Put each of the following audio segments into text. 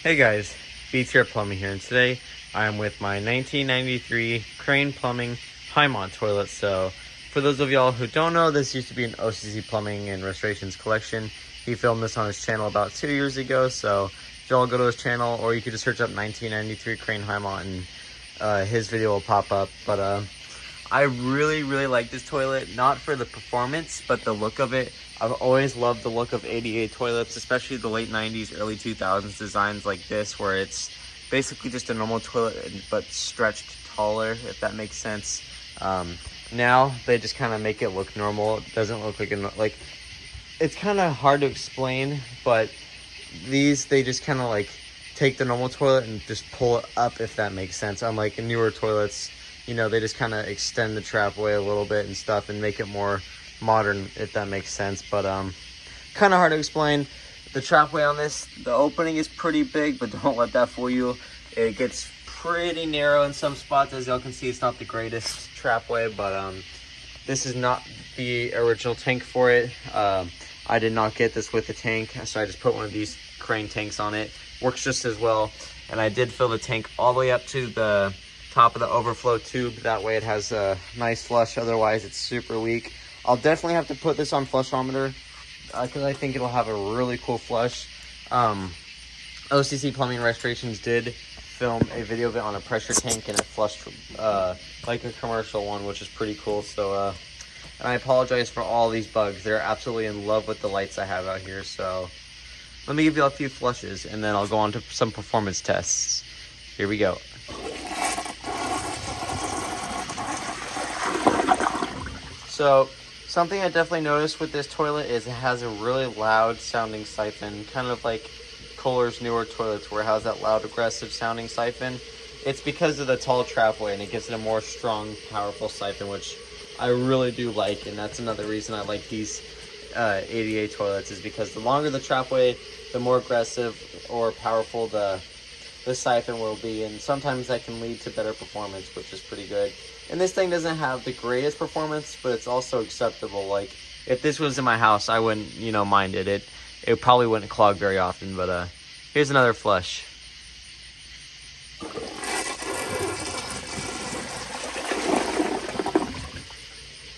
Hey guys, Beats here Plumbing here, and today I am with my 1993 Crane Plumbing Hymont toilet. So, for those of y'all who don't know, this used to be an OCC Plumbing and Restorations collection. He filmed this on his channel about 2 years ago, so if y'all go to his channel, or you could just search up 1993 Crane Hymont and his video will pop up. But I really like this toilet, not for the performance, but the look of it. I've always loved the look of ADA toilets, especially the late 90s, early 2000s designs like this, where it's basically just a normal toilet, but stretched taller, if that makes sense. Now, they just kind of make it look normal. It doesn't look like it's kind of hard to explain, but they just kind of like take the normal toilet and just pull it up, if that makes sense. Unlike newer toilets, you know, they just kind of extend the trapway a little bit and stuff and make it more modern, if that makes sense. But kind of hard to explain. The trapway on this, the opening is pretty big, but don't let that fool you. It gets pretty narrow in some spots. As y'all can see, it's not the greatest trapway, but this is not the original tank for it. I did not get this with the tank, so I just put one of these Crane tanks on it. Works just as well. And I did fill the tank all the way up to the top of the overflow tube. That way it has a nice flush, otherwise it's super weak. I'll definitely have to put this on flushometer because I think it'll have a really cool flush. OCC Plumbing Restorations did film a video of it on a pressure tank, and it flushed like a commercial one, which is pretty cool. So and I apologize for all these bugs. They're absolutely in love with the lights I have out here. So let me give you a few flushes, and then I'll go on to some performance tests. Here we go. So something I definitely noticed with this toilet is it has a really loud sounding siphon, kind of like Kohler's newer toilets where it has that loud aggressive sounding siphon. It's because of the tall trapway, and it gives it a more strong, powerful siphon, which I really do like. And that's another reason I like these ADA toilets, is because the longer the trapway, the more aggressive or powerful the siphon will be, and sometimes that can lead to better performance, which is pretty good. And this thing doesn't have the greatest performance, but it's also acceptable. Like, if this was in my house, I wouldn't, mind it. It probably wouldn't clog very often. But here's another flush.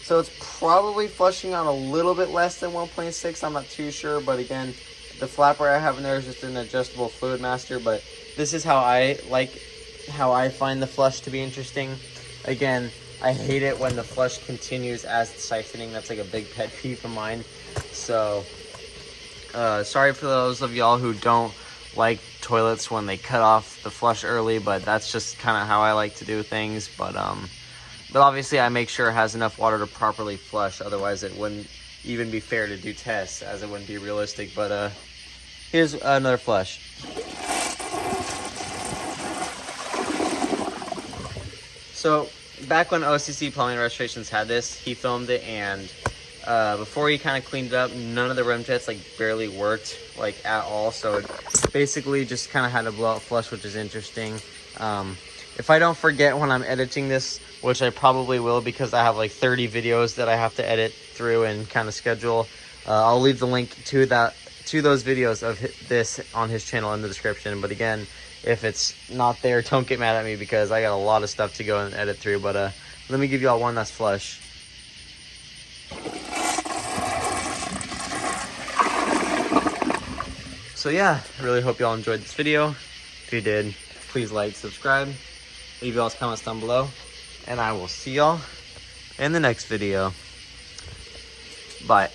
So it's probably flushing on a little bit less than 1.6. I'm not too sure, but again, the flapper I have in there is just an adjustable fluid master. But this is how I find the flush to be interesting. Again, I hate it when the flush continues as the siphoning. That's like a big pet peeve of mine. So, sorry for those of y'all who don't like toilets when they cut off the flush early, but that's just kind of how I like to do things. But obviously I make sure it has enough water to properly flush. Otherwise, it wouldn't even be fair to do tests, as it wouldn't be realistic. But here's another flush. So back when OCC Plumbing Restorations had this, he filmed it, and before he kind of cleaned it up, none of the rim jets barely worked at all. So it basically just kind of had a blowout flush, which is interesting. If I don't forget when I'm editing this, which I probably will because I have 30 videos that I have to edit through and kind of schedule, I'll leave the link to those videos of this on his channel in the description. But again, if it's not there, don't get mad at me because I got a lot of stuff to go and edit through. But let me give you all one last flush. So yeah, I really hope y'all enjoyed this video. If you did, please like, subscribe, leave y'all's comments down below, and I will see y'all in the next video. Bye.